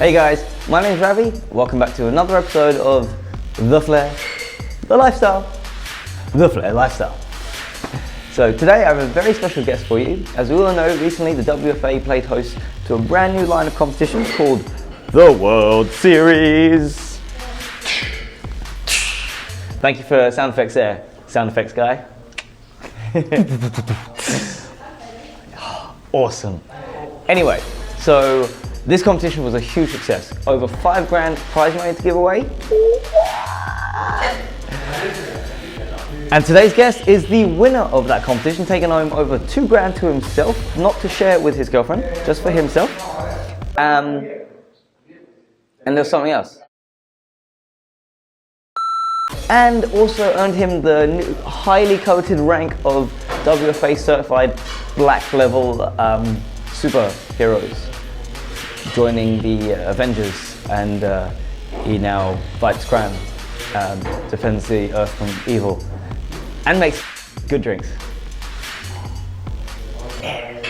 Hey guys, my name's Ravi. Welcome back to another episode of The Flair, the Lifestyle, The Flair Lifestyle. So today I have a very special guest for you. As we all know, recently the WFA played host to a brand new line of competitions called the World Series. Thank you for sound effects there, sound effects guy. Awesome. Anyway, so this competition was a huge success. Over $5,000 prize money to give away. And today's guest is the winner of that competition, taking home over $2,000 to himself, not to share with his girlfriend, just for himself. And there's something else. And also earned him the new, highly coveted rank of WFA certified black level superheroes, joining the Avengers, and he now fights crime, defends the earth from evil, and makes good drinks. Yeah.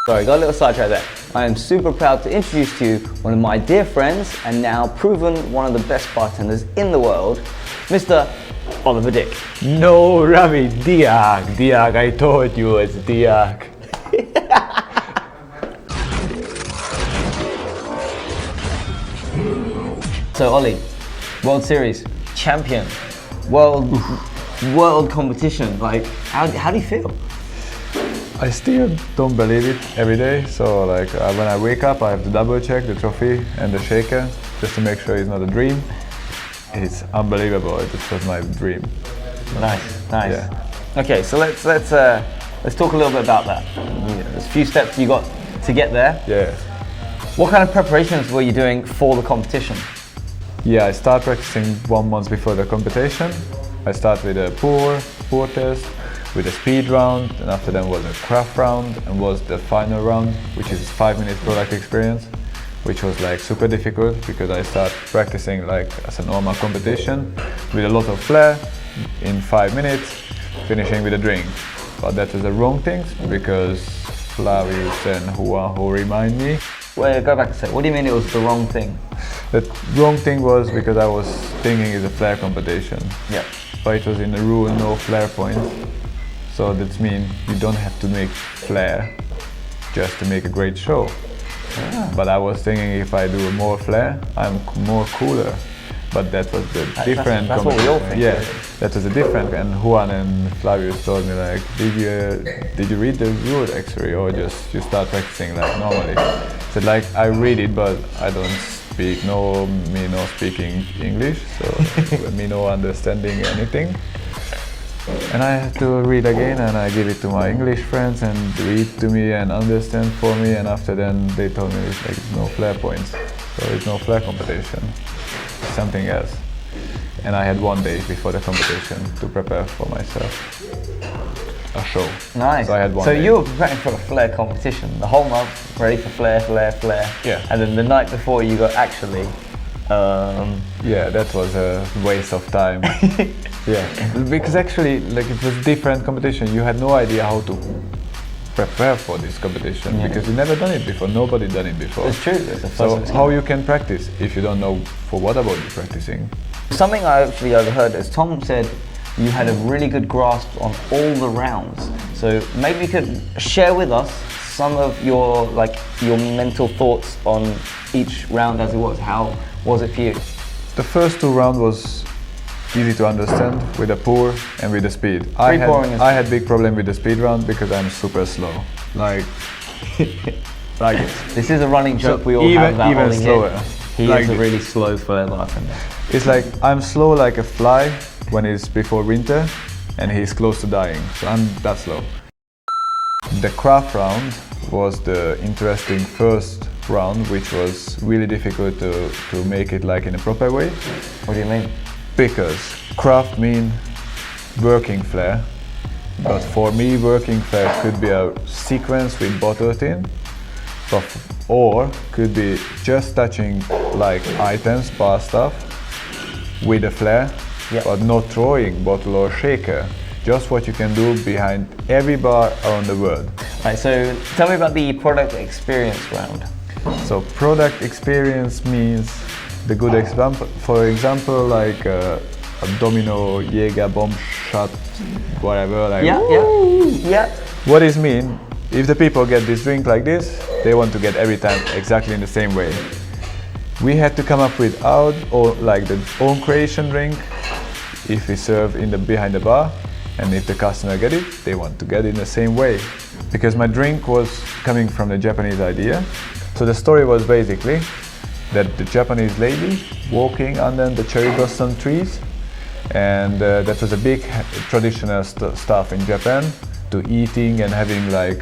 Sorry, got a little sidetrack there. I am super proud to introduce to you one of my dear friends and now proven one of the best bartenders in the world, Mr. Oliver Deak. No, Ravi, Deak, I told you it's Deak. So Ollie, World Series, champion, world competition, like how do you feel? I still don't believe it every day, so like when I wake up I have to double check the trophy and the shaker just to make sure it's not a dream. It's unbelievable, it was my dream. Nice. Yeah. Okay, so let's talk a little bit about that. There's a few steps you got to get there. Yeah. What kind of preparations were you doing for the competition? Yeah, I start practicing 1 month before the competition. I start with a pour test, with a speed round, and after that was a craft round, and was the final round, which is 5-minute product experience, which was like super difficult because I start practicing like as a normal competition with a lot of flair in 5 minutes, finishing with a drink. But that was the wrong things because Flavius and Juan who remind me. Wait, go back a sec. What do you mean it was the wrong thing? The wrong thing was because I was thinking it's a flair competition. Yeah. But it was in the rule no flair points. So that means you don't have to make flair just to make a great show. Ah. But I was thinking if I do more flair, I'm more cooler. But that was the different. That's what we all think. Yeah, that was a different. And Juan and Flavius told me like, did you read the rule actually, or just you start practicing like normally? I said like I read it, but I don't speak. Me no speaking English, so me no understanding anything. And I had to read again, and I give it to my English friends and read to me and understand for me. And after then they told me it's like no flair points, so it's no flair competition. Something else. And I had 1 day before the competition to prepare for myself a show. Nice. So I had 1 So day. you were preparing for a flair competition the whole month, ready for flair. Yeah. And then the night before you got actually. Yeah, that was a waste of time. Yeah, because actually, like it was different competition. You had no idea how to prepare for this competition because you never done it before. Nobody done it before. It's true. It's the first So experience. how you can practice if you don't know for what about you practicing? Something I actually overheard is Tom said you had a really good grasp on all the rounds. So maybe you could share with us some of your mental thoughts on each round as it was. How was it for you? The first 2 rounds was easy to understand with the pour and with the speed. I had big problem with the speed round because I'm super slow. Like This is a running joke we all have about even Ollie slower. here. He Like is a really slow Flair bartender. It's like I'm slow like a fly when it's before winter, and he's close to dying. So I'm that slow. The craft round was the interesting first round, which was really difficult to make it like in a proper way. What do you mean? Because craft mean working flair, but for me working flair could be a sequence with bottle tin, or could be just touching like items, bar stuff with a flair, but not throwing bottle or shaker. Just what you can do behind every bar around the world. Right, so tell me about the product experience round. So product experience means the good example. For example, like a domino, Jaeger, bomb shot, whatever. Like, yeah. what is mean? If the people get this drink like this, they want to get every time exactly in the same way. We had to come up with our own creation drink. If we serve behind the bar, and if the customer get it, they want to get it in the same way. Because my drink was coming from the Japanese idea. So the story was basically that the Japanese lady walking under the cherry blossom trees, and that was a big traditional stuff in Japan, to eating and having like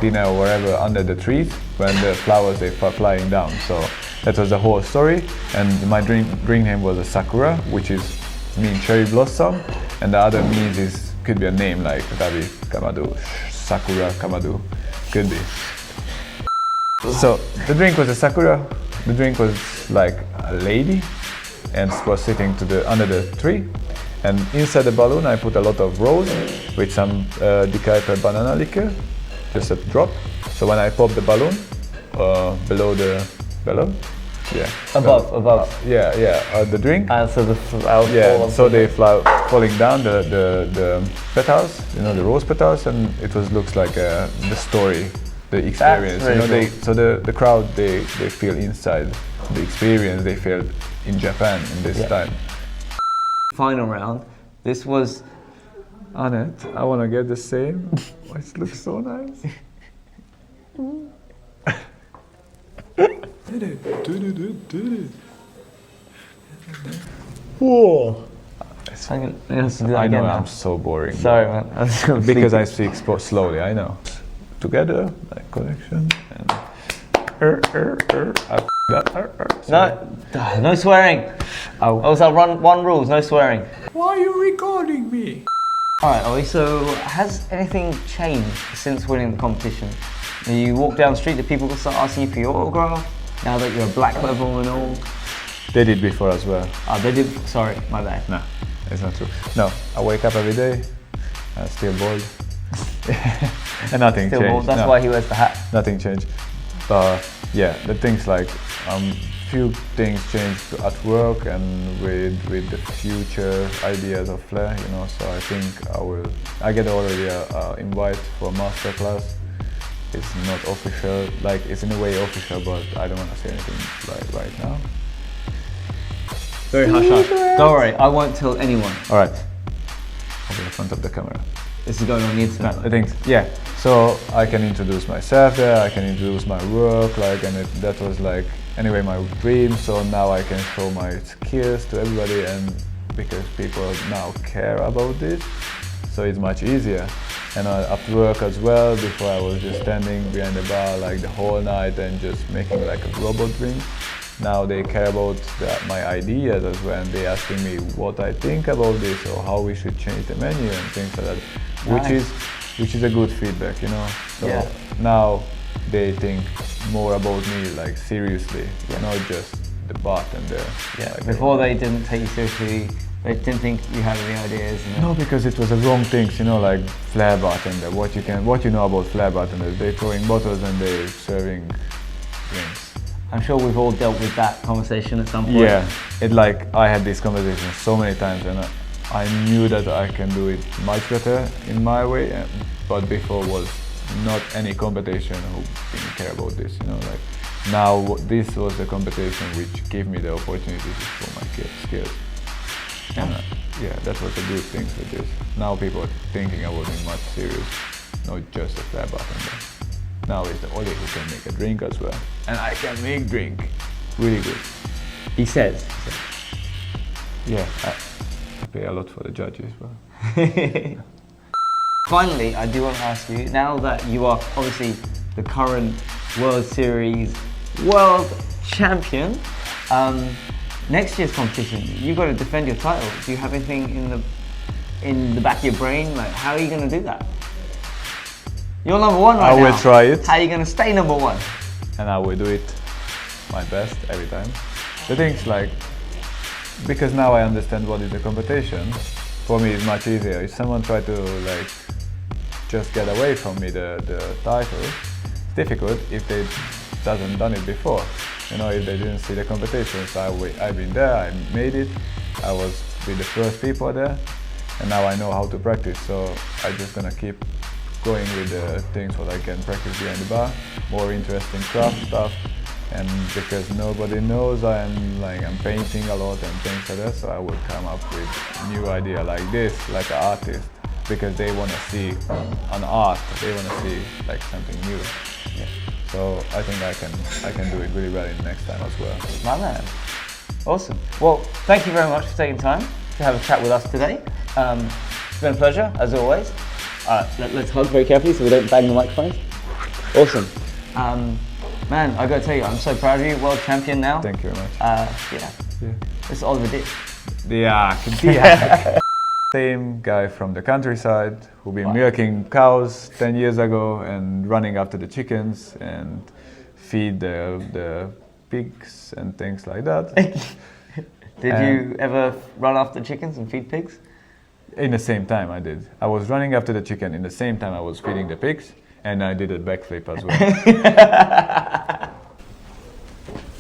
dinner or whatever under the trees when the flowers they are flying down. So that was the whole story, and my drink name was a sakura, which mean cherry blossom, and the other means could be a name like Ravi Kamadu, Sakura Kamadu, could be. So the drink was a sakura. The drink was like a lady, and was sitting under the tree. And inside the balloon, I put a lot of rose with some Deak banana liquor, just a drop. So when I pop the balloon, below the balloon, above, the drink. So the flowers. Yeah, so they falling down the petals, the rose petals, and it looks like the story, the experience. Really cool. So the crowd they feel inside the experience they felt in Japan in this time. Final round. This was Annette, I want to get the same. It looks so nice. Whoa! I know I'm so boring. Sorry, man. Because I speak slowly. I know. Together, like connection, and no swearing. Also, one rules, no swearing. Why are you recording me? Alright, Ollie, so has anything changed since winning the competition? You walk down the street, do people start asking you for your autograph? Now that you're a black level and all? They did before as well. Oh, they did? Sorry, my bad. No, it's not true. No, I wake up every day, I'm still bald. And nothing Still changed. bald, that's why he wears the hat. Nothing changed. Yeah, the things like few things changed at work and with the future ideas of Flair, so I think I get already a invite for a masterclass. It's not official, like it's in a way official, but I don't want to say anything right now. Very hush. Don't worry, I won't tell anyone. Alright, I'll be in front of the camera. This is going on the internet. No, I think, yeah. So I can introduce myself there, I can introduce my work, and that was anyway my dream. So now I can show my skills to everybody, and because people now care about this, so it's much easier. And at work as well, before I was just standing behind the bar the whole night and just making a robot drink. Now they care about my ideas as well, and they asking me what I think about this or how we should change the menu and things like that, Nice. which is a good feedback, So now they think more about me seriously, not just the bartender. Before they didn't take you seriously. They didn't think you had any ideas. No, because it was the wrong things, like Flair bartender. What you know about Flair bartenders? They're throwing bottles and they're serving drinks. I'm sure we've all dealt with that conversation at some point. Yeah, I had this conversation so many times, and I knew that I can do it much better in my way. But before was not any competition who didn't care about this. Now this was the competition which gave me the opportunity to show my skills. And that was the good thing with this. Now people are thinking about me much serious, not just a Flair bartender. Now it's the Ollie who can make a drink as well. And I can make drink really good. He says. Yeah, I pay a lot for the judges as well. Finally, I do want to ask you, now that you are obviously the current World Series World Champion, next year's competition, you've got to defend your title. Do you have anything in the back of your brain? How are you going to do that? You're number one right now. I will try it. How are you going to stay number one? And I will do it my best every time. The thing's because now I understand what is the competition, for me it's much easier. If someone try to just get away from me the title, it's difficult if they doesn't done it before. You know, if they didn't see the competition. So I've been there, I made it. I was with the first people there, and now I know how to practice. So I'm just gonna keep going with the things what I can practice behind the bar, more interesting craft stuff. And because nobody knows, I'm painting a lot and things like that, so I will come up with new idea like this, like an artist, because they want to see an art, they want to see like something new. Yeah. So I think I can do it really well in the next time as well. My man. Awesome. Well, thank you very much for taking time to have a chat with us today. It's been a pleasure, as always. Let's hug very carefully so we don't bang the microphones. Awesome. Man, I gotta tell you, I'm so proud of you. World champion now. Thank you very much. Yeah. This is Oliver Deak. Deak. Same guy from the countryside who been milking cows 10 years ago and running after the chickens and feed the pigs and things like that. Did you ever run after chickens and feed pigs? In the same time I did. I was running after the chicken in the same time I was feeding the pigs, and I did a backflip as well.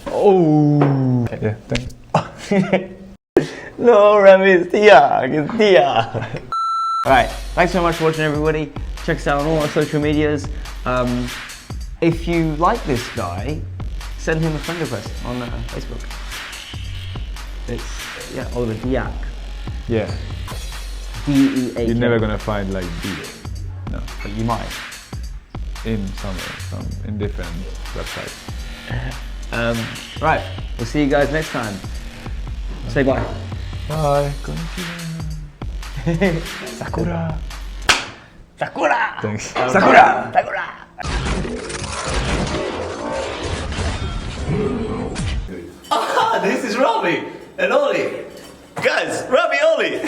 Oh! Yeah, thanks. No, Remy, it's Deak. Alright, thanks so much for watching, everybody. Check us out on all our social medias. If you like this guy, send him a friend request on Facebook. It's, Oliver Deak. Yeah. D-E-A-K. You're never gonna find like Deak. No. But you might. In in different websites. Right, we'll see you guys next time. Say bye. Bye. Konnichiwa. Sakura. Sakura. Thanks. Sakura. Sakura. This is Robbie and Ollie. Guys, Robbie, Ollie.